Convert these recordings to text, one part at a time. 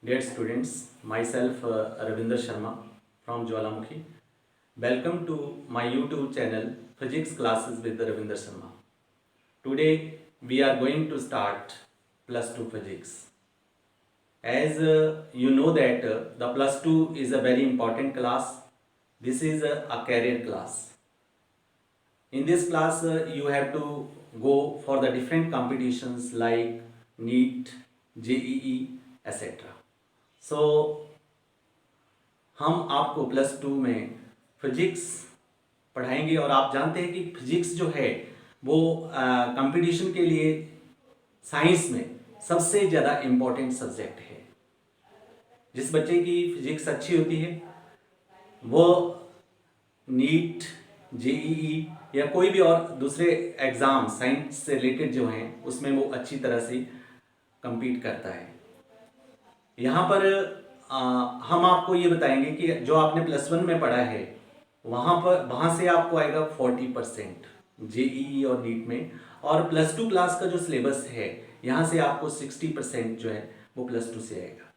Dear students, myself Ravinder Sharma from Jwalamukhi. Welcome to my YouTube channel Physics Classes with Ravinder Sharma. Today we are going to start plus 2 physics. As you know that the plus 2 is a very important class. This is a career class. In this class you have to go for the different competitions like NEET, JEE, etc. सो हम आपको plus 2 में physics पढ़ाएंगे और आप जानते हैं कि physics जो है वो कंपटीशन के लिए साइंस में सबसे ज़्यादा इम्पोर्टेंट सब्जेक्ट है। जिस बच्चे की फिजिक्स अच्छी होती है वो नीट, जेईई या कोई भी और दूसरे एग्ज़ाम साइंस से रिलेटेड जो हैं उसमें वो अच्छी तरह से compete करता है। यहाँ पर हम आपको ये बताएंगे कि जो आपने प्लस 1 में पढ़ा है वहाँ से आपको आएगा 40% जेईई और नीट में, और प्लस 2 क्लास का जो सिलेबस है यहाँ से आपको 60% जो है वो प्लस 2 से आएगा।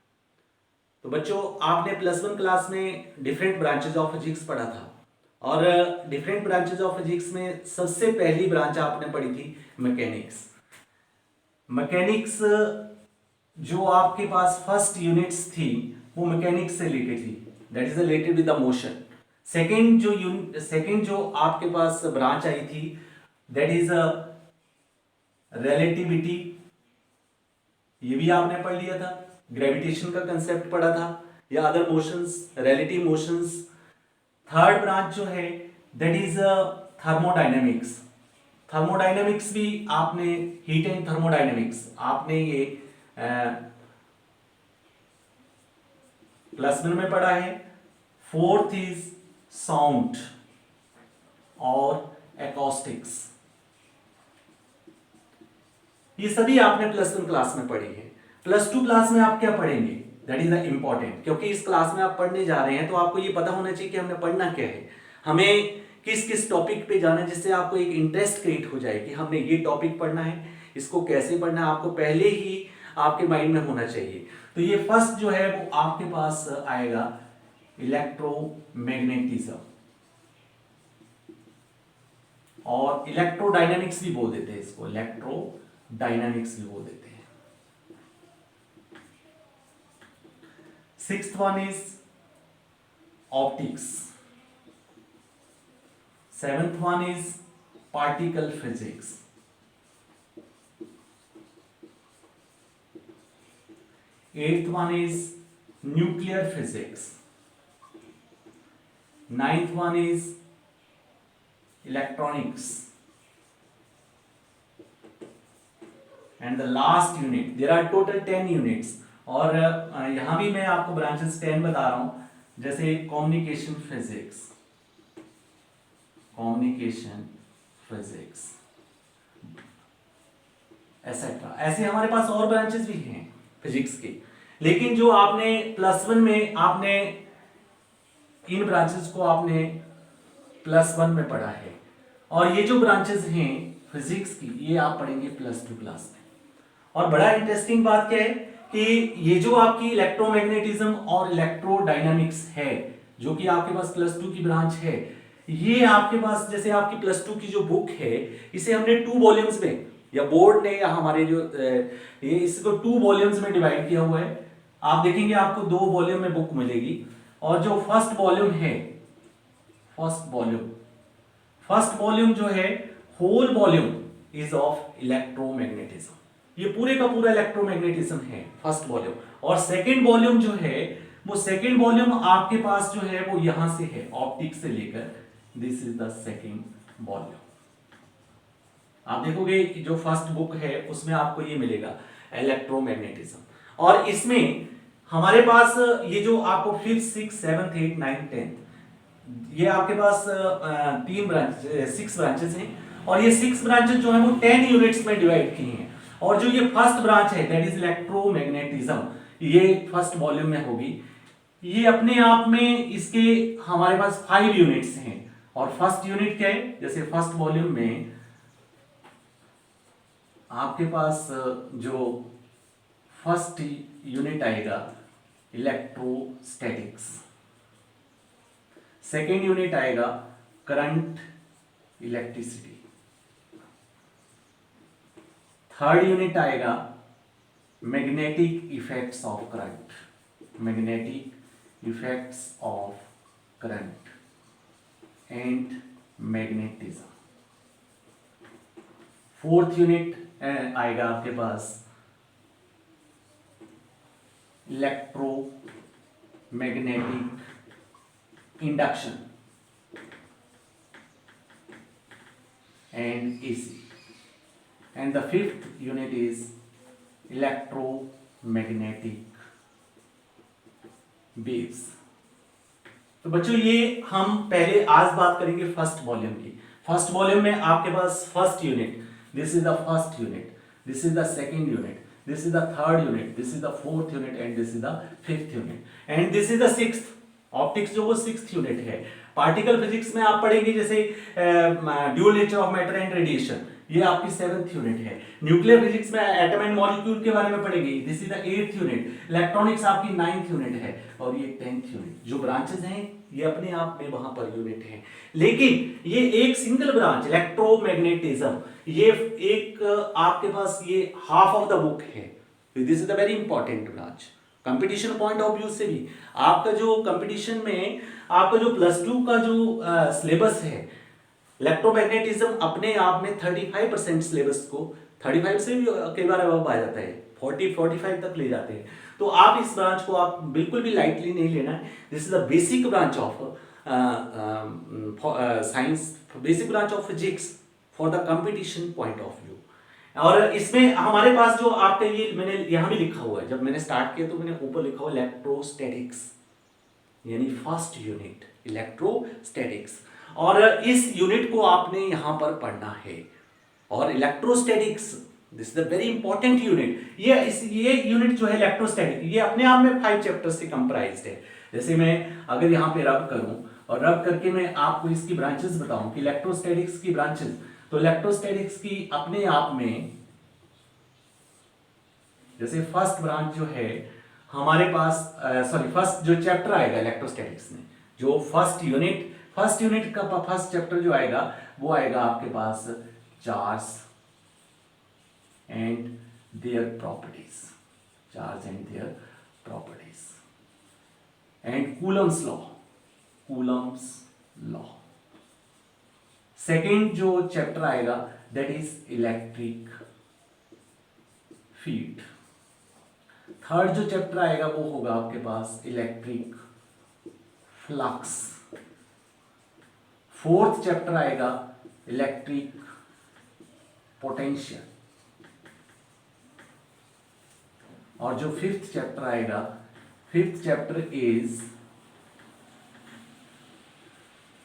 तो बच्चों, आपने प्लस 1 क्लास में डिफरेंट ब्रांचेज ऑफ फिजिक्स पढ़ा था और डिफरेंट ब्रांचेज ऑफ फिजिक्स में सबसे पहली ब्रांच आपने पढ़ी थी मैकेनिक्स। मैकेनिक्स जो आपके पास फर्स्ट यूनिट्स थी वो मैकेनिक्स से रिलेटेड थी, that is related with the motion. Second जो आपके पास ब्रांच आई थी दैट इज रिलेटिविटी, ये भी आपने पढ़ लिया था। ग्रेविटेशन का कंसेप्ट पढ़ा था या other motions, relative motions. Third branch जो है दैट इज थर्मोडायनेमिक्स। थर्मोडायनेमिक्स भी आपने, हीट एंड थर्मोडायनेमिक्स आपने ये प्लस 1 में पढ़ा है। फोर्थ इज साउंड और एकॉस्टिक्स, ये सभी आपने प्लस 1 क्लास में पढ़ी है। प्लस 2 क्लास में आप क्या पढ़ेंगे, दैट इज द इंपॉर्टेंट, क्योंकि इस क्लास में आप पढ़ने जा रहे हैं तो आपको ये पता होना चाहिए कि हमें पढ़ना क्या है, हमें किस किस टॉपिक पे जाना है, जिससे आपको एक इंटरेस्ट क्रिएट हो जाए कि हमने ये टॉपिक पढ़ना है, इसको कैसे पढ़ना है, आपको पहले ही आपके माइंड में होना चाहिए। तो ये फर्स्ट जो है वो आपके पास आएगा इलेक्ट्रोमैग्नेटिज्म, और इलेक्ट्रोडायनामिक्स भी बोल देते हैं इसको, इलेक्ट्रोडायनामिक्स भी बोल देते हैं। Sixth one is optics, seventh one is particle physics, eighth one is nuclear physics, ninth one is electronics, and the last unit, there are total 10 units, और यहां भी मैं आपको ब्रांचेस 10 बता रहा हूं, जैसे कम्युनिकेशन फिजिक्स, एसेट्रा। ऐसे हमारे पास और ब्रांचेस भी हैं फिजिक्स के, लेकिन जो आपने प्लस 1 में आपने इन ब्रांचेस को आपने प्लस 1 में पढ़ा है, और ये जो ब्रांचेस हैं फिजिक्स की ये आप पढ़ेंगे प्लस 2 क्लास में। और बड़ा इंटरेस्टिंग बात क्या है कि ये जो आपकी इलेक्ट्रोमैग्नेटिज्म और इलेक्ट्रोडायनामिक्स है, जो कि आपके पास प्लस 2 की ब्रांच है, ये आपके पास, जैसे आपकी प्लस 2 की जो बुक है इसे हमने 2 वॉल्यूम्स में, या बोर्ड ने या हमारे जो ये इसको 2 वॉल्यूम्स में डिवाइड किया हुआ है। आप देखेंगे आपको 2 वॉल्यूम में बुक मिलेगी, और जो फर्स्ट वॉल्यूम है, फर्स्ट वॉल्यूम जो है, whole volume is of electromagnetism, ये पूरे का पूरा इलेक्ट्रोमैग्नेटिज्म है फर्स्ट वॉल्यूम। और सेकंड वॉल्यूम जो है वो, सेकंड वॉल्यूम आपके पास जो है वो यहां से है, ऑप्टिक्स से लेकर, this is the second volume. आप देखोगे जो फर्स्ट बुक है उसमें आपको ये मिलेगा इलेक्ट्रोमैग्नेटिज्म, और इसमें हमारे पास ये जो आपको 5th 6th 7th 8th 9th 10th ये आपके पास 6 ब्रांचेस हैं, और ये 6 ब्रांचेस जो है वो 10 यूनिट्स में डिवाइड की हैं। और जो ये फर्स्ट ब्रांच है दैट इज इलेक्ट्रोमैग्नेटिज्म, ये फर्स्ट वॉल्यूम में होगी। ये अपने आप में इसके हमारे पास 5 यूनिट्स हैं, और फर्स्ट यूनिट क्या है, जैसे फर्स्ट वॉल्यूम में आपके पास जो फर्स्ट यूनिट आएगा इलेक्ट्रोस्टैटिक्स। सेकेंड यूनिट आएगा करंट इलेक्ट्रिसिटी। थर्ड यूनिट आएगा magnetic effects of current, magnetic effects of current and magnetism. Fourth unit आएगा आपके पास electromagnetic induction and AC, and the fifth unit is electromagnetic waves। तो बच्चों ये हम पहले आज बात करेंगे फर्स्ट वॉल्यूम की। फर्स्ट वॉल्यूम में आपके पास first unit, this is the first unit, this is the second unit, this is the third unit, this is the fourth unit and this is the fifth unit and this is the sixth। Optics जो वो sixth unit है। Particle physics में आप पढ़ेंगे जैसे dual nature of matter and radiation, ये आपकी seventh unit है। न्यूक्लियर फिजिक्स में एटम एंड मॉलिक्यूल के बारे में पढ़ेंगे, this is the eighth unit. Electronics आपकी नाइन्थ यूनिट है और ये 10th यूनिट। जो ब्रांचेस हैं ये अपने आप में वहां पर यूनिट है, लेकिन ये एक सिंगल ब्रांच इलेक्ट्रोमैग्नेटिज्म, ये एक आपके पास ये हाफ ऑफ द बुक है। This is the very important branch. Competition point of view से भी आपका जो कंपटीशन में आपका जो +2 का जो सिलेबस है, इलेक्ट्रोमैग्नेटिज्म अपने आप में 35% सिलेबस को 35 से भी कई बार अब आ जाता है 40-45 तक ले जाते हैं। तो आप इस ब्रांच को आप बिल्कुल भी लाइटली नहीं लेना है। This is the basic branch of science, basic branch of physics for the competition point of view. और इसमें हमारे पास जो आपका ये मैंने यहाँ भी लिखा हुआ है, जब मैंने स्टार्ट किया तो मैंने ऊपर लिखा हुआ इलेक्ट्रोस्टैटिक्स, यानी फर्स्ट यूनिट इलेक्ट्रोस्टैटिक्स। और इस यूनिट को आपने यहाँ पर पढ़ना है। और electrostatics this is the very important unit. ये यूनिट जो है इलेक्ट्रोस्टैटिक, ये अपने आप में 5 चैप्टर्स से कंप्राइज्ड है। जैसे मैं अगर यहाँ पे रब करूँ और रब करके मैं आपको इसकी ब्रांचेस बताऊं कि इलेक्ट्रोस्टैटिक्स की ब्रांचेस, तो इलेक्ट्रोस्टैटिक्स की अपने आप में जैसे फर्स्ट ब्रांच जो है हमारे पास फर्स्ट जो चैप्टर आएगा इलेक्ट्रोस्टैटिक्स में, जो फर्स्ट यूनिट का फर्स्ट चैप्टर जो आएगा वो आएगा आपके पास charge and their properties, charge and their properties and Coulomb's law. Second जो चैप्टर आएगा that is electric field. Third जो चैप्टर आएगा वो होगा आपके पास इलेक्ट्रिक फ्लक्स। फोर्थ चैप्टर आएगा इलेक्ट्रिक पोटेंशियल। और जो फिफ्थ चैप्टर आएगा, fifth chapter is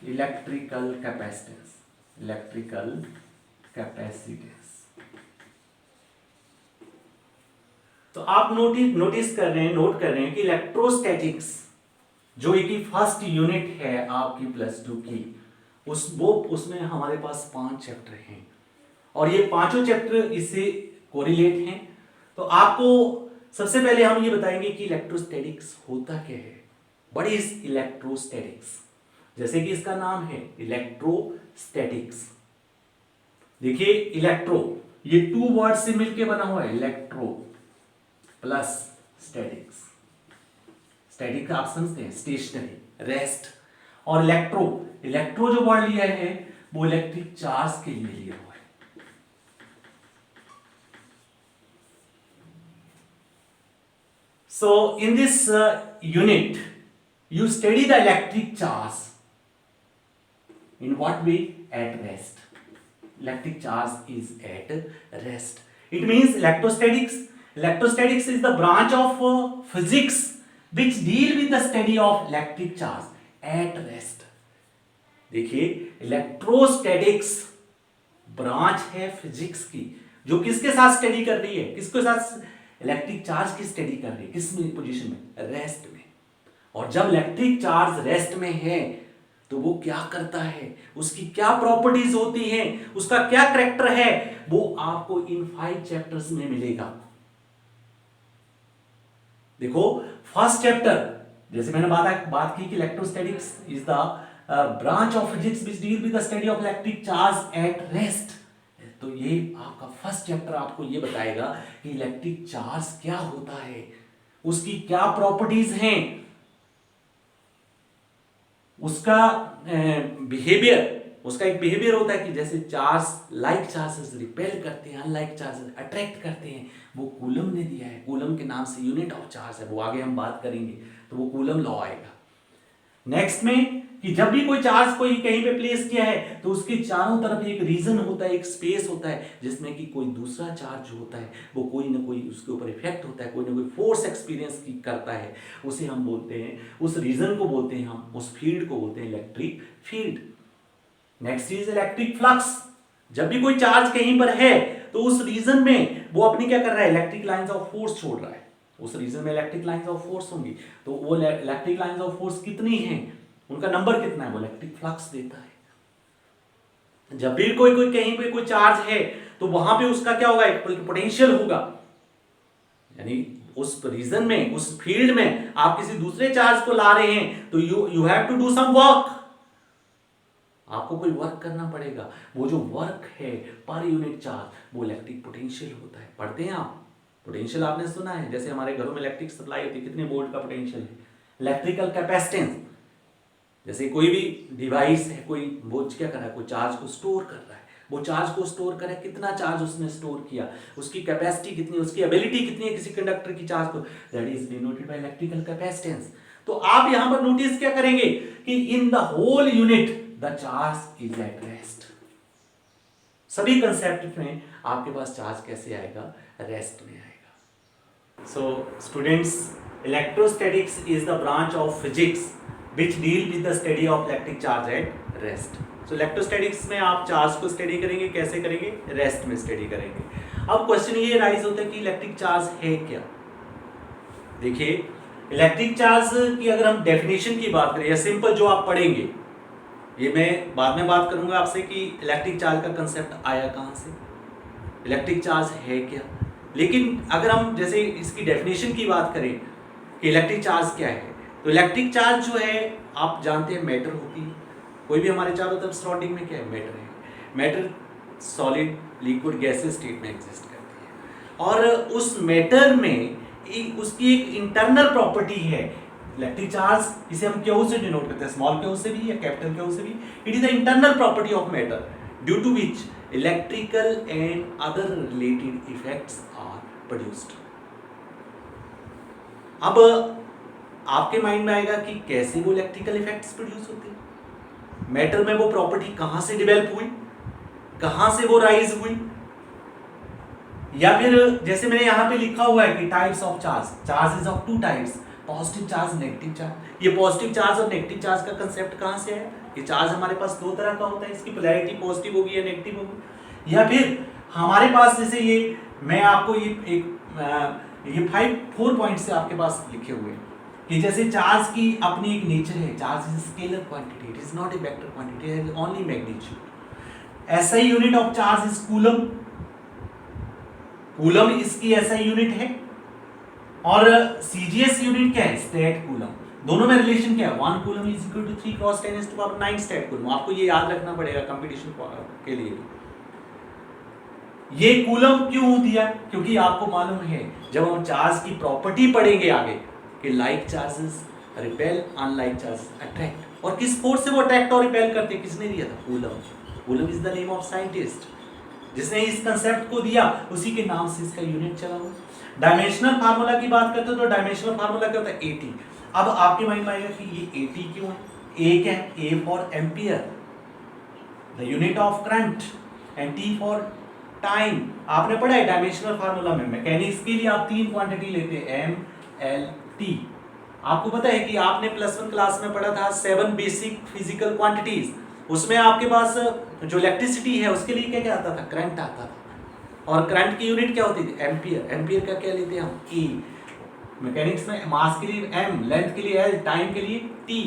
electrical capacitance, electrical capacitance. तो आप नोट कर रहे हैं कि इलेक्ट्रोस्टैटिक्स जो एक फर्स्ट यूनिट है आपकी +2 की, उसमें हमारे पास 5 चैप्टर हैं और ये पांचों चैप्टर इससे कोरिलेट हैं। तो आपको सबसे पहले हम ये बताएंगे कि इलेक्ट्रोस्टैटिक्स होता क्या है। What is electrostatics? जैसे कि इसका नाम है इलेक्ट्रोस्टैटिक्स। देखिए इलेक्ट्रो, ये 2 वर्ड से मिलकर बना हुआ है, इलेक्ट्रो प्लस स्टैटिक्स। स्टैटिक आप समझते हैं स्टेशनरी, रेस्ट। और इलेक्ट्रो जो वर्ड लिया है वो इलेक्ट्रिक चार्ज के लिए लिया हुआ है। So in this unit you study the electric charge. In what way? At rest. Electric charge is at rest. It means electrostatics is the branch of physics which deal with the study of electric charge at rest. देखिए electrostatics branch है physics की जो किसके साथ study कर रही है, किसके साथ? इलेक्ट्रिक चार्ज की स्टडी कर रही है। किस पोजीशन में? रेस्ट में। और जब इलेक्ट्रिक चार्ज रेस्ट में है तो वो क्या करता है, उसकी क्या प्रॉपर्टीज होती हैं, उसका क्या कैरेक्टर है, वो आपको इन 5 चैप्टर्स में मिलेगा। देखो फर्स्ट चैप्टर, जैसे मैंने बात की कि electrostatics is the branch of physics which deal with the study of electric charge at rest. तो ये आपका फर्स्ट चैप्टर आपको ये बताएगा कि इलेक्ट्रिक चार्ज क्या होता है, उसकी क्या प्रॉपर्टीज हैं, उसका बिहेवियर, उसका एक बिहेवियर होता है कि जैसे चार्ज लाइक चार्जेस रिपेल करते हैं, अनलाइक चार्जेस अट्रैक्ट करते हैं। वो कूलम ने दिया है, कूलम के नाम से यूनिट ऑफ चार्ज है, वो आगे हम बात करेंगे, तो वो कूलम लॉ आएगा। नेक्स्ट में कि जब भी कोई चार्ज कोई कहीं पे प्लेस किया है तो उसके चारों तरफ एक रीजन होता है, एक स्पेस होता है, जिसमें कि कोई दूसरा चार्ज जो होता है वो कोई ना कोई उसके ऊपर इफेक्ट होता है, कोई ना कोई फोर्स एक्सपीरियंस करता है, उसे हम बोलते हैं, उस रीजन को बोलते हैं हम, उस फील्ड को बोलते हैं electric field. Next is electric flux. जब भी कोई चार्ज कहीं पर है तो उस रीजन में वो अपनी क्या कर रहा है, इलेक्ट्रिक लाइंस ऑफ फोर्स छोड़ रहा है, उस रीजन में इलेक्ट्रिक लाइंस ऑफ फोर्स होंगी, तो वो इलेक्ट्रिक लाइंस ऑफ फोर्स कितनी हैं, उनका नंबर कितना है, वो इलेक्ट्रिक फ्लक्स देता है। जब भी कोई कहीं पे कोई चार्ज है तो वहां पे उसका क्या होगा, एक पोटेंशियल होगा, यानी उस रीजन में, उस फील्ड में आप किसी दूसरे चार्ज को ला रहे हैं तो you have to do some work, आपको कोई वर्क करना पड़ेगा। वो जो वर्क है पर यूनिट चार्ज वो इलेक्ट्रिक पोटेंशियल होता है। पढ़ते हैं आप, पोटेंशियल आपने सुना है, जैसे हमारे घरों में इलेक्ट्रिक सप्लाई होती है, कितने वोल्ट का पोटेंशियल है। इलेक्ट्रिकल कैपेसिटेंस, जैसे कोई भी डिवाइस है, कोई वो क्या कर रहा है, कोई चार्ज को स्टोर कर रहा है, वो चार्ज को स्टोर करे, कितना चार्ज उसने स्टोर किया, उसकी कैपेसिटी कितनी, उसकी एबिलिटी कितनी है किसी कंडक्टर की चार्ज को, that is denoted by electrical capacitance. तो आप यहां पर नोटिस क्या करेंगे कि in the whole unit the charge is at rest. सभी कंसेप्ट में आपके पास चार्ज कैसे आएगा, रेस्ट में आएगा। So students, electrostatics is the branch of physics which deal with the study of electric charge at rest. So electrostatics में आप चार्ज को स्टडी करेंगे, कैसे करेंगे, रेस्ट में स्टडी करेंगे। अब क्वेश्चन ये राइज होता है कि इलेक्ट्रिक चार्ज है क्या। देखिए इलेक्ट्रिक चार्ज की अगर हम डेफिनेशन की बात करें या सिंपल जो आप पढ़ेंगे, ये मैं बाद में बात करूंगा आपसे कि इलेक्ट्रिक चार्ज का कंसेप्ट आया कहां से, इलेक्ट्रिक चार्ज है क्या। लेकिन अगर हम जैसे इसकी डेफिनेशन की बात करें कि इलेक्ट्रिक चार्ज क्या है, तो इलेक्ट्रिक चार्ज जो है आप जानते हैं मैटर होती है, कोई भी हमारे चारों तरफ सराउंडिंग में क्या है, मैटर है। Matter solid, liquid, gases state में एग्जिस्ट करती है, और उस मैटर में उसकी एक इंटरनल प्रॉपर्टी है इलेक्ट्रिक चार्ज, इसे हम क्यू से डिनोट करते हैं, स्मॉल क्यू से भी या कैपिटल क्यू से भी। It is the internal property of matter due to which electrical and other related effects are produced. अब आपके माइंड में आएगा कि कैसे वो इलेक्ट्रिकल इफेक्ट्स प्रोड्यूस होते हैं, मैटर में वो प्रॉपर्टी कहां से डेवलप हुई, कहां से वो राइज हुई, या फिर जैसे मैंने यहां पे लिखा हुआ है कि types of charge, charge is of two types, positive charge, negative charge. ये पॉजिटिव चार्ज और नेगेटिव चार्ज का कंसेप्ट कहां से है, ये चार्ज हमारे पास दो तरह का होता है, इसकी पोलैरिटी पॉजिटिव होगी या नेगेटिव होगी। या फिर हमारे पास जैसे ये मैं आपको ये 4 पॉइंट से आपके पास लिखे हुए हैं कि जैसे चार्ज की अपनी एक नेचर है, charge is scalar quantity, it is not a vector quantity, it is only magnitude. SI unit of charge is coulomb, coulomb इसकी एसआई यूनिट है, और सीजीएस यूनिट क्या है, स्टेट कूलम। दोनों में रिलेशन क्या है, 1 coulomb is equal to 3 cross 10⁹ statcoulomb. आपको ये याद रखना पड़ेगा कंपटीशन के लिए। ये कूलम क्यों दिया, क्योंकि आपको मालूम है जब हम चार्ज की प्रॉपर्टी पढ़ेंगे आगे कि like charges repel, unlike charges attract, और किस फोर्स से वो अट्रैक्ट और रिपेल करते, किसने दिया था, coulomb. Coulomb is the name of scientist जिसने इस कंसेप्ट को दिया, उसी के नाम से इसका यूनिट चला हुआ। डायमेंशनल फार्मूला की बात करते हो तो डायमेंशनल फार्मूला क्या होता है, एटी। अब आपके माइंड में आएगा कि ये एटी क्यों है, ए क्या है, A for ampere the unit of current, and T for time. आपने पढ़ा है डायमेंशनल फार्मूला में, मैकेनिक्स के लिए आप 3 क्वांटिटी लेते हैं, एम एल टी। आपको पता है कि आपने +1 क्लास में पढ़ा था 7 बेसिक फिजिकल क्वांटिटीज, उसमें आपके पास जो इलेक्ट्रिसिटी है उसके लिए क्या क्या आता था, करंट आता था, और करंट की यूनिट क्या होती थी, एम्पियर। एम्पियर का क्या लेते हैं हम, ई। मैकेनिक्स में मास के लिए एम, लेंथ के लिए एल, टाइम के लिए टी,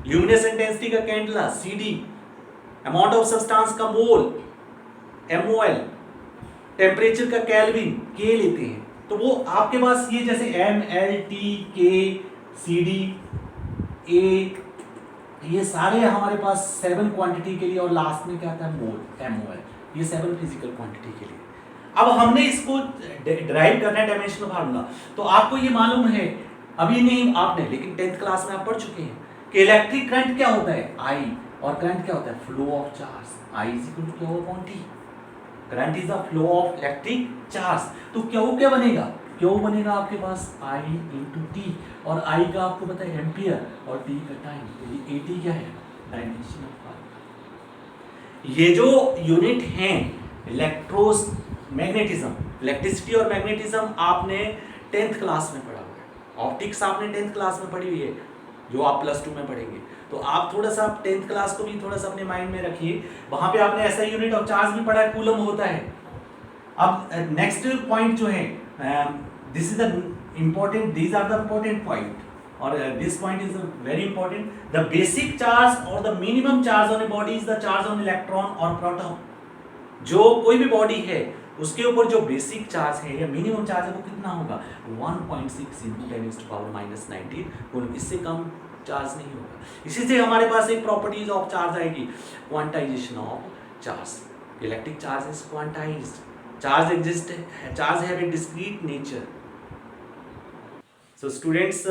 ल्यूमिनस इंटेंसिटी का candela C D, amount of substance का मोल एमओएल, टेम्परेचर का केल्विन के लेते हैं। तो वो आपके पास ये जैसे एम एल टी के सी डी ए, ये सारे हमारे पास 7 क्वांटिटी के लिए, और लास्ट में क्या आता है मोल, MOL, ये 7 फिजिकल क्वांटिटी के लिए। अब हमने इसको ड्राइव करना है डायमेंशनल फार्मूला, तो आपको ये मालूम है, अभी नहीं आपने, लेकिन 10th क्लास में आप पढ़ चुके हैं कि इलेक्ट्रिक करंट क्या होता है I, और करंट क्या होता है flow of charge, I is equal to Q upon T। Current is the flow of electric charge, तो Q क्या बनेगा, Q बनेगा आपके पास I इंटू टी, और I का आपको पता है एम्पियर और T का टाइम, तो ये AT क्या है डायमेंशन ऑफ पावर। ये जो यूनिट हैं इलेक्ट्रोमैग्नेटिज्म, इलेक्ट्रिसिटी और मैग्नेटिज्म आपने 10th क्लास में पढ़ा हुआ है, ऑप्टिक्स आपने 10th क्लास में पढ़ी हुई है, जो आप +2 में पढ़ेंगे। तो आप थोड़ा सा 10th क्लास को भी थोड़ा सा अपने माइंड में रखिए, वहां पे आपने ऐसा यूनिट ऑफ चार्ज भी पढ़ा है, कूलम होता है। अब नेक्स्ट पॉइंट जो है, this is the important, these are the important point, और this point is very important. The basic charge और the minimum charge on a body is the charge on electron और proton. जो कोई भी body है उसके ऊपर जो बेसिक चार्ज है या मिनिमम चार्ज है वो कितना होगा, 1.6 इंटू 10⁻⁹, इससे कम चार्ज नहीं होगा। इसी से हमारे पास एक प्रॉपर्टीज ऑफ चार्ज आएगी, quantization of charge. Electric charge is quantized, charge exist, charge have a discrete nature. So students,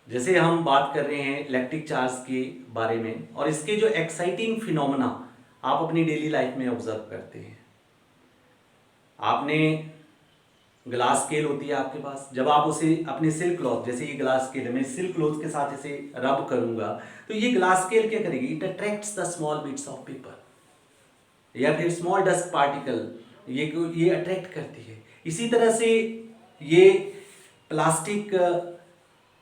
जैसे हम बात कर रहे हैं इलेक्ट्रिक चार्ज के बारे में, और इसके जो एक्साइटिंग फिनोमेना आप अपनी डेली लाइफ में ऑब्जर्व करते हैं। आपने ग्लास स्केल होती है आपके पास, जब आप उसे अपने सिल्क क्लॉथ, जैसे ये ग्लास स्केल है, मैं सिल्क क्लॉथ के साथ इसे रब करूंगा तो ये ग्लास स्केल क्या करेगी, it attracts the small bits of paper या फिर स्मॉल डस्ट पार्टिकल, ये अट्रैक्ट करती है। इसी तरह से ये प्लास्टिक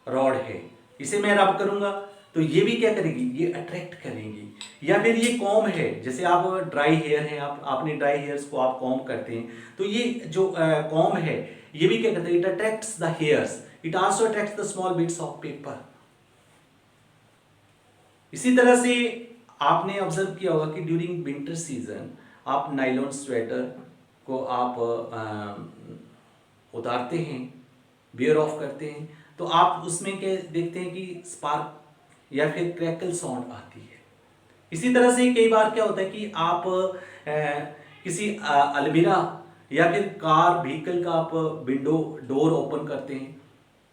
रॉड है, इसे मैं रब करूंगा तो ये भी क्या करेगी, ये अट्रैक्ट करेंगी। या फिर ये कॉम्ब है, जैसे आप ड्राई हेयर है, आपने ड्राई हेयर्स को आप कॉम्ब करते हैं, तो ये जो कॉम्ब है ये भी क्या करता है, it attracts the hairs, it also attracts the small bits of paper. इसी तरह से आपने ऑब्जर्व किया होगा कि ड्यूरिंग विंटर सीजन आप नाइलॉन स्वेटर को आप उतारते हैं, वेयर ऑफ करते हैं, तो आप उसमें क्या देखते हैं कि स्पार्क या फिर क्रैकल साउंड आती है। इसी तरह से कई बार क्या होता है कि आप किसी अलमीरा या फिर कार व्हीकल का आप विंडो डोर ओपन करते हैं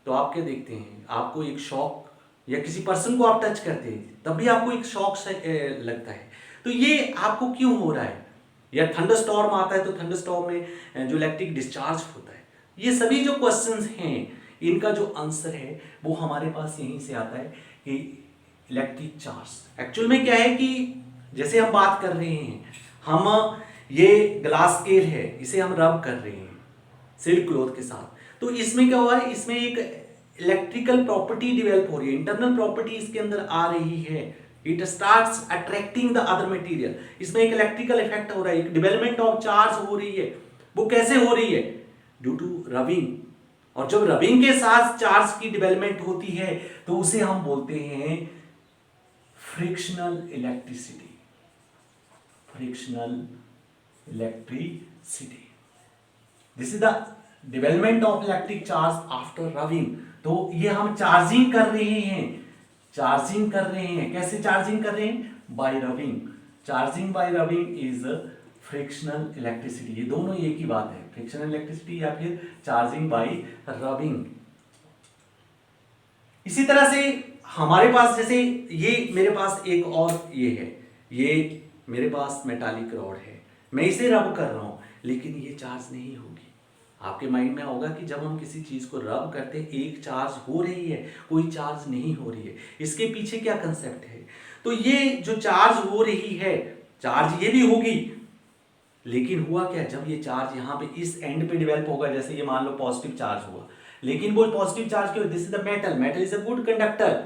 तो आप क्या देखते हैं, आपको एक शॉक, या किसी पर्सन को आप टच करते हैं तब भी आपको एक शॉक लगता है। तो ये आपको क्यों हो रहा है, या थंडरस्टॉर्म आता है तो थंडरस्टॉर्म में जो इलेक्ट्रिक डिस्चार्ज होता है, ये सभी जो क्वेश्चंस हैं इनका जो आंसर है वो हमारे पास यहीं से आता है कि इलेक्ट्रिक चार्ज एक्चुअल में क्या है कि जैसे हम बात कर रहे हैं, हम ये ग्लास स्केल है, इसे हम रब कर रहे हैं सिल्क क्लॉथ के साथ, तो इसमें क्या हुआ है, इसमें एक इलेक्ट्रिकल प्रॉपर्टी डेवलप हो रही है, इंटरनल प्रॉपर्टी इसके अंदर आ रही है, it starts attracting the other material, इसमें एक इलेक्ट्रिकल इफेक्ट हो रहा है, एक डेवलपमेंट ऑफ चार्ज हो रही है। वो कैसे हो रही है, ड्यू टू रबिंग, और जब रबिंग के साथ चार्ज की डेवलपमेंट होती है तो उसे हम बोलते हैं frictional electricity, frictional electricity. This is the development of electric charge after rubbing. तो ये हम चार्जिंग कर रहे हैं, चार्जिंग कर रहे हैं, कैसे चार्जिंग कर रहे हैं, bye rubbing. Charging by rubbing is frictional electricity, ये दोनों एक ही बात है, फ्रिक्शनल इलेक्ट्रिसिटी या फिर चार्जिंग बाय रबिंग। इसी तरह से हमारे पास जैसे ये मेरे पास एक और ये है, ये मेरे पास मेटालिक रॉड है, मैं इसे रब कर रहा हूं लेकिन ये चार्ज नहीं होगी। आपके माइंड में होगा कि जब हम किसी चीज को रब करते हैं एक चार्ज हो रही है, कोई चार्ज नहीं हो रही है, इसके पीछे क्या कंसेप्ट है। तो ये जो चार्ज हो रही है, चार्ज ये भी होगी, लेकिन हुआ क्या, जब ये चार्ज यहाँ पे इस एंड पे डेवलप होगा, जैसे ये मान लो पॉजिटिव चार्ज हुआ, लेकिन वो पॉजिटिव चार्ज क्यों, this is the metal, metal is a good conductor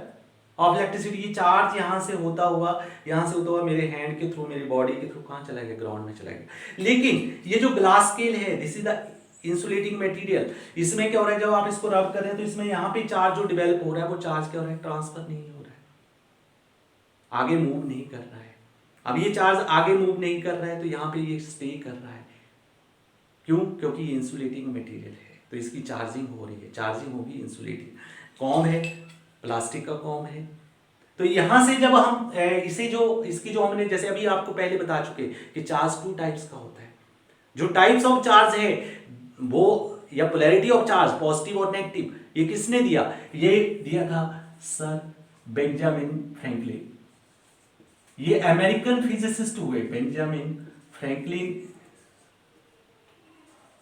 of electricity. ये चार्ज यहाँ से होता हुआ मेरे हैंड के थ्रू, मेरी बॉडी के थ्रू कहाँ चला गया, ग्राउंड में चला गया। लेकिन ये जो ग्लास स्केल है, this is the insulating material, इसमें क्या हो रहा है, जब आप इसको रब कर रहे हैं तो इसमें यहाँ पे चार्ज जो डेवलप हो रहा है वो चार्ज क्या हो रहा है, ट्रांसफर नहीं हो रहा है, आगे मूव नहीं कर रहा है। अब ये चार्ज आगे मूव नहीं कर रहा है तो यहाँ पे ये स्टे कर रहा है। क्यों? क्योंकि ये इंसुलेटिंग मटेरियल है, तो इसकी चार्जिंग हो रही है, चार्जिंग होगी इंसुलेटिंग। कॉम है, प्लास्टिक का कॉम है। तो यहां से जब हम इसे जो इसकी जो हमने जैसे अभी आपको पहले बता चुके कि चार्ज 2 टाइप्स का होता है। जो टाइप्स ऑफ चार्ज है वो, या पोलैरिटी ऑफ चार्ज पॉजिटिव और नेगेटिव, ये किसने दिया? ये दिया था सर बेंजामिन फ्रैंकलिन। ये अमेरिकन फिजिसिस्ट हुए, बेंजामिन फ्रैंकलिन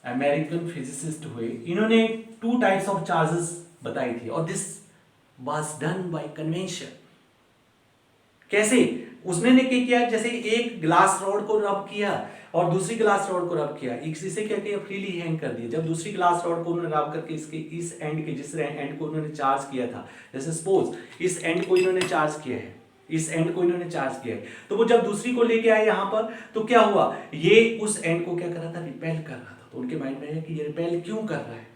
अमेरिकन फिजिसिस्ट हुए। इन्होंने 2 टाइप्स ऑफ चार्जेस बताई थी, और this was done by convention. कैसे? उसने ने क्या किया, जैसे एक ग्लास रॉड को रब किया और दूसरी ग्लास रॉड को रब किया, इसे क्या किया, फ्रीली हैंग कर दिया। जब दूसरी ग्लास रॉड को उन्होंने रब करके इसके इस एंड के, जिस एंड को उन्होंने चार्ज किया था, जैसे सपोज इस एंड को इन्होंने चार्ज किया है, इस एंड को इन्होंने चार्ज किया है, तो वो जब दूसरी को लेके आए यहां पर, तो क्या हुआ, ये उस एंड को क्या कर रहा था, रिपेल कर रहा था। तो उनके माइंड में है कि ये रिपेल क्यों कर रहा है,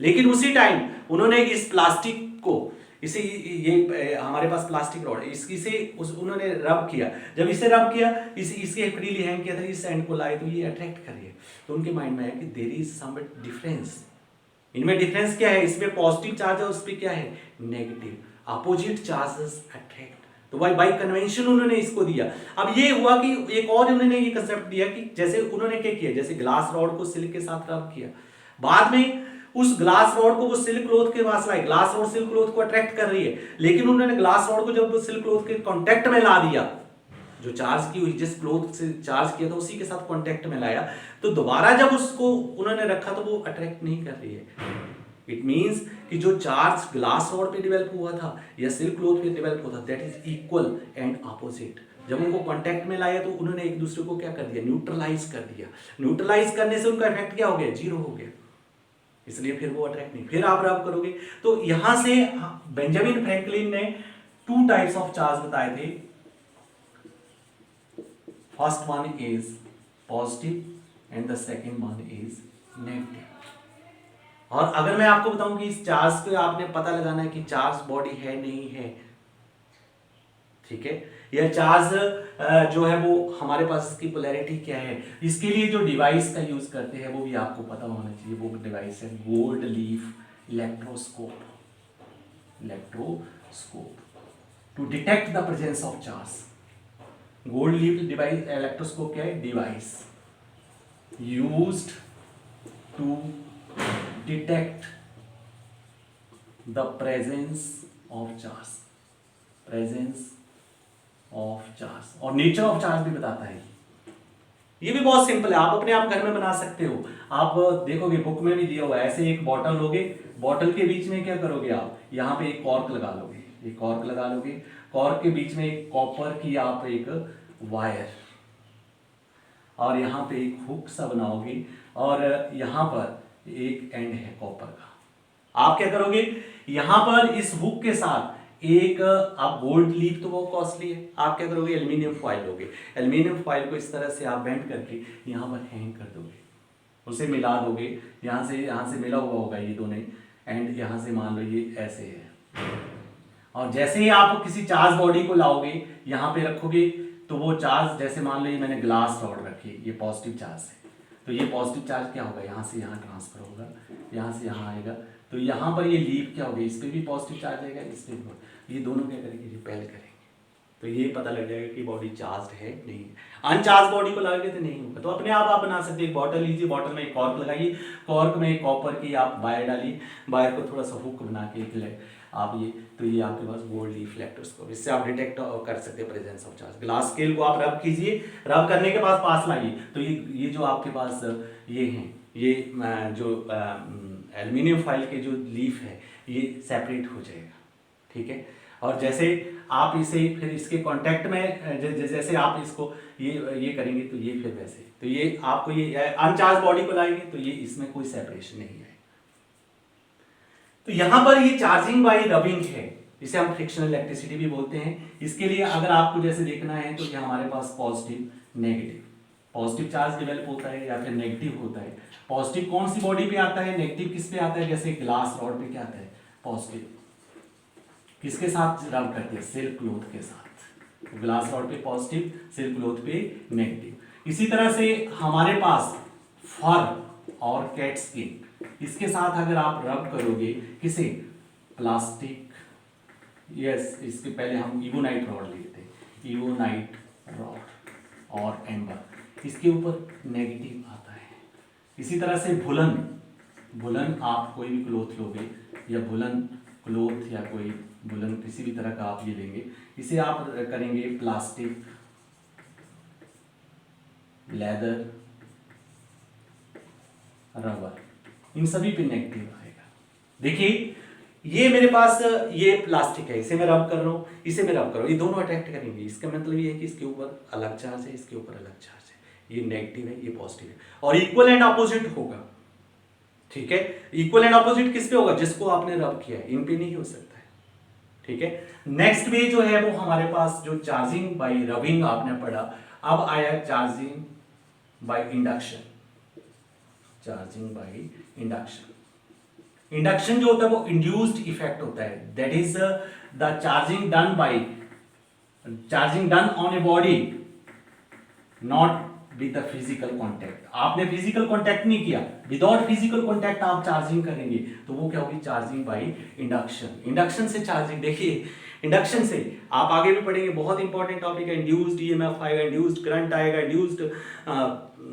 लेकिन उसी टाइम उन्होंने इस प्लास्टिक को, इसे ये हमारे पास प्लास्टिक रॉड है, इसे उन्होंने रब किया। जब इसे रब किया, इसके फ्रीली हैंग किया था, इस एंड को लाए तो ये अट्रैक्ट कर रही है। तो उनके माइंड में है कि देयर इज सम डिफरेंस। इनमें डिफरेंस क्या है? इसमें पॉजिटिव चार्ज है, उस पर क्या है, नेगेटिव। Opposite charges attract. तो बाय कन्वेंशन उन्होंने इसको दिया। अब ये हुआ कि एक और उन्होंने ये कंसेप्ट दिया कि जैसे उन्होंने क्या किया, जैसे ग्लास रॉड को सिल्क के साथ रब किया, बाद में उस ग्लास रॉड को वो सिल्क क्लॉथ के पास लाए। ग्लास रॉड सिल्क क्लॉथ को अट्रैक्ट कर रही है, लेकिन उन्होंने ग्लास रॉड को जब सिल्क क्लॉथ के कांटेक्ट में ला दिया, जो चार्ज की हुई, जिस क्लॉथ से चार्ज किया था उसी के साथ कांटेक्ट में लाया, तो दोबारा जब उसको उन्होंने रखा तो वो अट्रैक्ट नहीं कर रही है। इट मींस कि जो चार्ज ग्लास रॉड पे डेवलप हुआ था या सिल्क क्लॉथ पे डेवलप हुआ था, that is equal and opposite. जब उनको कांटेक्ट में लाया तो उन्होंने एक दूसरे को क्या कर दिया, न्यूट्रलाइज कर दिया। न्यूट्रलाइज करने से उनका इफेक्ट क्या हो गया, जीरो हो गया, इसलिए फिर वो अट्रैक्ट नहीं। फिर आप रब करोगे तो यहां से बेंजामिन फ्रैंकलिन ने 2 टाइप्स ऑफ चार्ज बताए थे। First one is positive and the second one is negative. और अगर मैं आपको बताऊं कि इस चार्ज पे आपने पता लगाना है कि चार्ज बॉडी है नहीं है, ठीक है, या चार्ज जो है वो हमारे पास इसकी पोलैरिटी क्या है, इसके लिए जो डिवाइस का यूज करते हैं वो भी आपको पता होना चाहिए। वो डिवाइस है gold leaf electroscope. To detect the presence of charge. Gold leaf device electroscope क्या है, device used to detect the presence of charge, presence of charge. और नेचर ऑफ चार्ज भी बताता है। ये भी बहुत सिंपल है, आप अपने आप घर में बना सकते हो। आप देखोगे बुक में भी दिया हुआ है, ऐसे एक बॉटल लोगे, बॉटल के बीच में क्या करोगे आप, यहाँ पे एक कॉर्क लगा लोगे, एक कॉर्क लगा लोगे, कॉर्क के बीच में एक कॉपर की आप एक वायर, और यहाँ पे एक हुक सा बनाओगे, और यहाँ पर एक एंड है कॉपर का। आप क्या करोगे, यहां पर इस हुक के साथ एक, आप गोल्ड लीफ तो वो कॉस्टली है, आप क्या करोगे, एल्यूमिनियम फॉइल लोगे। एल्यूमिनियम फॉइल को इस तरह से आप बेंड करके यहां पर हैंग कर दोगे, उसे मिला दोगे, यहां से मिला हुआ होगा ये दोनों एंड, यहां से मान लो ये ऐसे है। और जैसे ही आप किसी चार्ज बॉडी को लाओगे यहां पे रखोगे, तो वो चार्ज, जैसे मान लो ये मैंने ग्लास रॉड रखी, ये पॉजिटिव चार्ज है, तो ये पॉजिटिव चार्ज क्या होगा, यहाँ से यहाँ ट्रांसफर होगा, यहाँ से यहाँ आएगा, तो यहाँ पर ये लीफ क्या होगी, इस पर भी पॉजिटिव चार्ज आएगा, इस पर भी, ये दोनों क्या करेंगे, रिपेल करेंगे। तो ये पता लग जाएगा कि बॉडी चार्ज है नहीं है। अनचार्ज बॉडी को लगाएंगे तो नहीं होगा। तो अपने आप बना सकते हैं। एक बॉटल लीजिए, बॉटल में एक कॉर्क लगाइए, कॉर्क में एक कॉपर की आप वायर डालिए, वायर को थोड़ा सा हुक बना के एक आप ये, तो ये आपके पास गोल्ड लीफ इलेक्ट्रोस्कोप, इससे आप डिटेक्ट कर सकते हैं presence of charge. Glass scale को आप रब कीजिए, रब करने के बाद पास लाइए, तो ये जो आपके पास ये हैं, ये जो एल्यूमिनियम फॉइल के जो लीफ है ये सेपरेट हो जाएगा, ठीक है। और जैसे आप इसे फिर इसके कांटेक्ट में जैसे आप इसको ये करेंगे तो ये फिर वैसे, तो ये आपको ये अनचार्ज बॉडी को लाएंगे तो ये इसमें कोई सेपरेशन नहीं है। तो यहां पर ये चार्जिंग बाय रबिंग है, इसे हम फ्रिक्शनल इलेक्ट्रिसिटी भी बोलते हैं। इसके लिए अगर आपको जैसे देखना है तो ये हमारे पास positive negative, positive charge develop होता है या फिर नेगेटिव होता है। पॉजिटिव कौन सी बॉडी पे आता है, नेगेटिव किस पे आता है, जैसे ग्लास रॉड पे क्या आता है, पॉजिटिव किसके साथ रब करते हैं, सिल्क क्लॉथ के साथ। ग्लास रॉड पे पॉजिटिव, सिल्क क्लॉथ पे नेगेटिव। इसी तरह से हमारे पास फर और कैट स्किन, इसके साथ अगर आप रब करोगे, किसे, प्लास्टिक, यस, इसके पहले हम इवोनाइट रॉड लेते हैं, इवोनाइट रॉड और एम्बर, इसके ऊपर नेगेटिव आता है। इसी तरह से वुलन आप कोई भी क्लोथ लोगे या वुलन क्लोथ या कोई वुलन किसी भी तरह का आप ये लेंगे, इसे आप करेंगे प्लास्टिक, लेदर, रबर, इन सभी पे नेगेटिव आएगा। देखिए ये मेरे पास ये प्लास्टिक है, इसे मैं रब कर रहा हूँ, इसे मैं रब कर रहा हूँ, ये दोनों अट्रैक्ट करेंगे। इसका मतलब ये है कि इसके ऊपर अलग चार्ज है, इसके ऊपर अलग चार्ज है, ये नेगेटिव है, ये पॉजिटिव है, और इक्वल एंड अपोजिट होगा। ठीक है, इक्वल एंड अपोजिट किस पे होगा, जिसको आपने रब किया है, इन पे नहीं हो सकता है। ठीक है, नेक्स्ट वे जो है वो हमारे पास जो चार्जिंग बाय रबिंग आपने पढ़ा, अब आया charging by induction. Charging by induction, induction जो होता है वो इंड्यूस्ड इफेक्ट होता है, that is the charging done on a body not with the physical contact. आपने फिजिकल कॉन्टैक्ट नहीं किया, विदाउट फिजिकल कॉन्टैक्ट आप चार्जिंग करेंगे तो वो क्या होगी, चार्जिंग बाय इंडक्शन। इंडक्शन से चार्जिंग, देखिए इंडक्शन से आप आगे भी पढ़ेंगे, बहुत इंपॉर्टेंट टॉपिक है, इंड्यूस्ड ईएमएफ आएगा, इंड्यूस्ड करंट आएगा, इंड्यूस्ड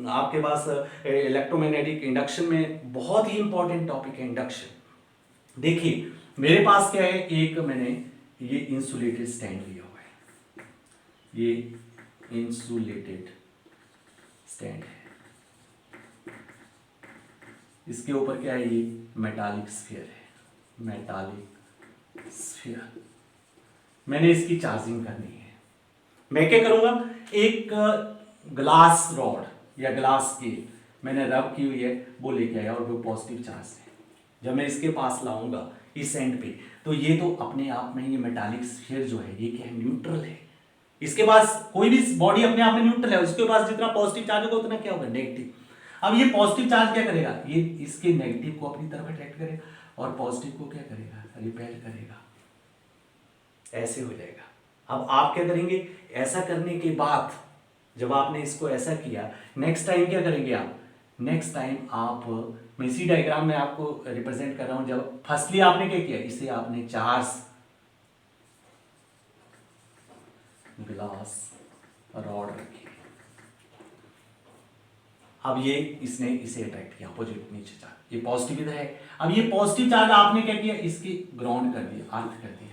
आपके पास इलेक्ट्रोमैग्नेटिक, इंडक्शन में बहुत ही इंपॉर्टेंट टॉपिक है इंडक्शन। देखिए मेरे पास क्या है, एक मैंने ये इंसुलेटेड स्टैंड लिया हुआ है, ये इंसुलेटेड स्टैंड है, इसके ऊपर क्या है, ये मेटालिक स्फीयर है, मेटालिक स्फीयर। मैंने इसकी चार्जिंग करनी है, मैं क्या करूंगा, एक ग्लास रॉड या ग्लास स्केल मैंने रब की हुई है, वो लेके आया और वो पॉजिटिव चार्ज है। जब मैं इसके पास लाऊंगा इस एंड पे, तो ये तो अपने आप में ये मेटालिक स्फीयर जो है, ये क्या है, न्यूट्रल है। इसके पास कोई भी बॉडी अपने आप में न्यूट्रल है, उसके पास जितना पॉजिटिव चार्ज होगा उतना क्या होगा, नेगेटिव। अब ये पॉजिटिव चार्ज क्या करेगा, ये इसके नेगेटिव को अपनी तरफ अट्रैक्ट करेगा और पॉजिटिव को क्या करेगा, रिपेल करेगा, ऐसे हो जाएगा। अब आप क्या करेंगे, ऐसा करने के बाद जब आपने इसको ऐसा किया, नेक्स्ट टाइम क्या करेंगे आप, नेक्स्ट टाइम आप, मैं इसी डायग्राम में आपको रिप्रेजेंट कर रहा हूं, जब फर्स्टली आपने क्या किया, इसे आपने चार्ज ग्लास रॉड रखी, अब ये इसने इसे अट्रैक्ट किया, अपोजिट नीचे चार्ज, ये पॉजिटिव इधर है। अब ये पॉजिटिव चार्ज आपने क्या किया, इसकी ग्राउंड कर दिया, अर्थ कर दिया।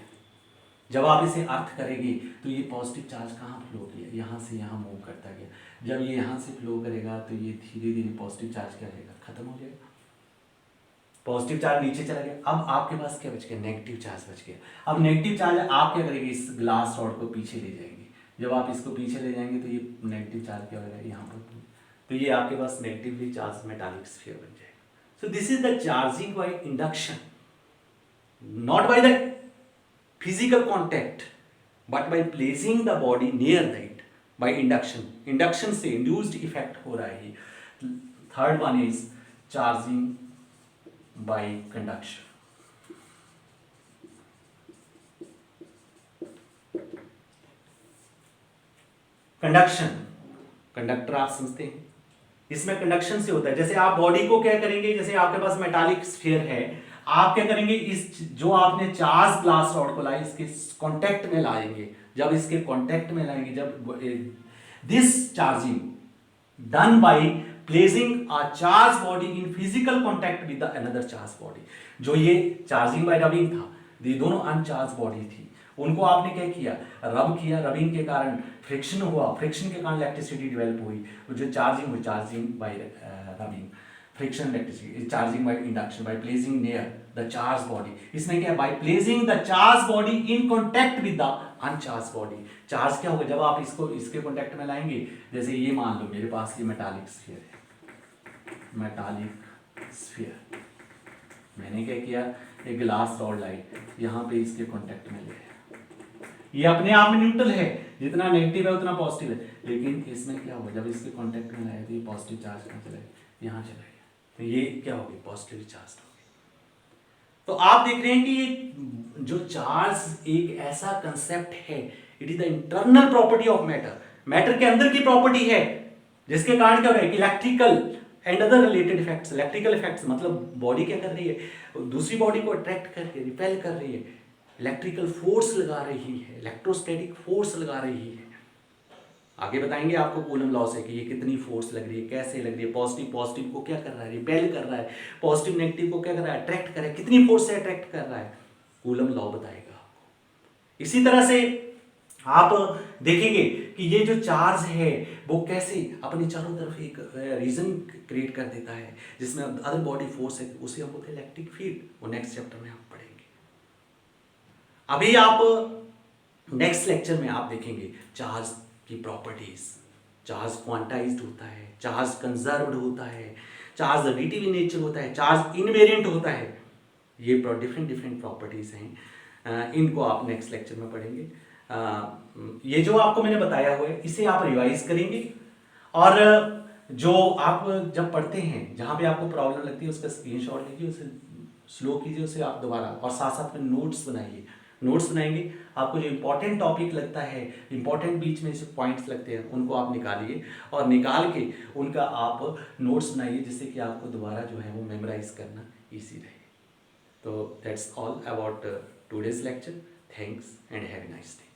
जब आप इसे अर्थ करेंगे तो ये पॉजिटिव चार्ज कहाँ फ्लो किया, यहाँ से यहाँ मूव करता गया, जब ये यहाँ से फ्लो करेगा तो ये धीरे धीरे पॉजिटिव चार्ज क्या रहेगा, खत्म हो जाएगा, पॉजिटिव चार्ज नीचे चला गया। अब आपके पास क्या बच गया, नेगेटिव चार्ज बच गया। अब नेगेटिव चार्ज आप क्या करेंगे, इस ग्लास रॉड को पीछे ले जाएंगे, जब आप इसको पीछे ले जाएंगे तो ये नेगेटिव चार्ज क्या होगा, यहाँ पर, तो ये आपके पास नेगेटिवली चार्ज मेटालिक स्फीयर बन जाएगा। So this is the charging by induction, not by the physical contact but by placing the body near it by induction। induction से induced effect हो रहा है। third one is charging by conduction। Conduction, conductor आप समझते हैं, इसमें conduction से होता है, जैसे आप बॉडी को क्या करेंगे, जैसे आपके पास मेटालिक स्फीयर है, आप क्या करेंगे, इस जो आपने चार्ज ग्लास रॉड को लाए इसके कांटेक्ट में लाएंगे, जब इसके कांटेक्ट में लाएंगे, जब this charging done by placing a charge body in physical contact with another charge body, जो ये चार्जिंग बाय रबिंग था, ये दोनों अनचार्ज बॉडी थी, उनको आपने क्या किया, रब किया, रबिंग के कारण फ्रिक्शन हुआ, फ्रिक्शन के कारण इलेक्ट्रिसिटी डेवलप हुई, जो चार्जिंग हुई, charging by rubbing, friction electricity, charging by induction by placing near the charge body. इसमें क्या, by placing the charge body in contact with the uncharged body. Charge क्या होगा, जब आप इसको इसके कांटेक्ट में लाएंगे, जैसे ये मान लो मेरे पास ये मेटालिक स्फीयर है, मेटालिक स्फीयर, मैंने क्या किया, एक ग्लास रॉड लाई, यहाँ पे इसके कांटेक्ट में ले, ये अपने आप में न्यूट्रल है, जितना नेगेटिव है उतना पॉजिटिव है, लेकिन इसमें क्या होगा, जब इसके कांटेक्ट में लाया तो ये पॉजिटिव चार्ज कहाँ चला गया, यहाँ चला गया, तो ये क्या होगी, पॉजिटिव चार्ज होगी। तो आप देख रहे हैं कि ये जो चार्ज एक ऐसा कंसेप्ट है, it is the internal property of matter, matter के अंदर की प्रॉपर्टी है, जिसके कारण क्या हो रहा है, electrical and other related effects. Electrical effects मतलब बॉडी क्या कर रही है, दूसरी बॉडी को अट्रैक्ट करके रिपेल कर रही है, इलेक्ट्रिकल फोर्स लगा रही है, इलेक्ट्रोस्टैटिक फोर्स लगा रही है। आगे बताएंगे आपको कूलम लॉ से कि ये कितनी फोर्स लग रही है, कैसे लग रही है, पॉजिटिव पॉजिटिव को क्या कर रहा है, रिपेल कर रहा है, पॉजिटिव नेगेटिव को क्या कर रहा है, अट्रैक्ट कर रहा है, कितनी फोर्स से अट्रैक्ट कर रहा है, कूलम लॉ बताएगा आपको। इसी तरह से आप देखेंगे कि ये जो चार्ज है वो कैसे अपने चारों तरफ एक रीजन क्रिएट कर देता है जिसमें अदर बॉडी फोर्स है, उसे हम बोलते हैं इलेक्ट्रिक फील्ड। वो नेक्स्ट चैप्टर में आप पढ़ेंगे। अभी आप नेक्स्ट लेक्चर में आप देखेंगे चार्ज की प्रॉपर्टीज। चार्ज क्वांटाइज्ड होता है, चार्ज कंजर्व्ड होता है, चार्ज एडिटिव इन नेचर होता है, चार्ज इनवेरिएंट होता है। ये डिफरेंट डिफरेंट प्रॉपर्टीज हैं, इनको आप नेक्स्ट लेक्चर में पढ़ेंगे। ये जो आपको मैंने बताया हुआ है इसे आप रिवाइज करेंगे, और जो आप जब पढ़ते हैं जहाँ पे आपको प्रॉब्लम लगती है उसका स्क्रीनशॉट लीजिए, उसे स्लो कीजिए, उसे आप दोबारा, और साथ साथ में नोट्स बनाइए। नोट्स बनाएंगे, आपको जो इंपॉर्टेंट टॉपिक लगता है, इंपॉर्टेंट बीच में जो पॉइंट्स लगते हैं उनको आप निकालिए, और निकाल के उनका आप नोट्स बनाइए जिससे कि आपको दोबारा जो है वो मेमोराइज करना ईजी रहे। तो that's all about today's lecture. Thanks and have a nice day.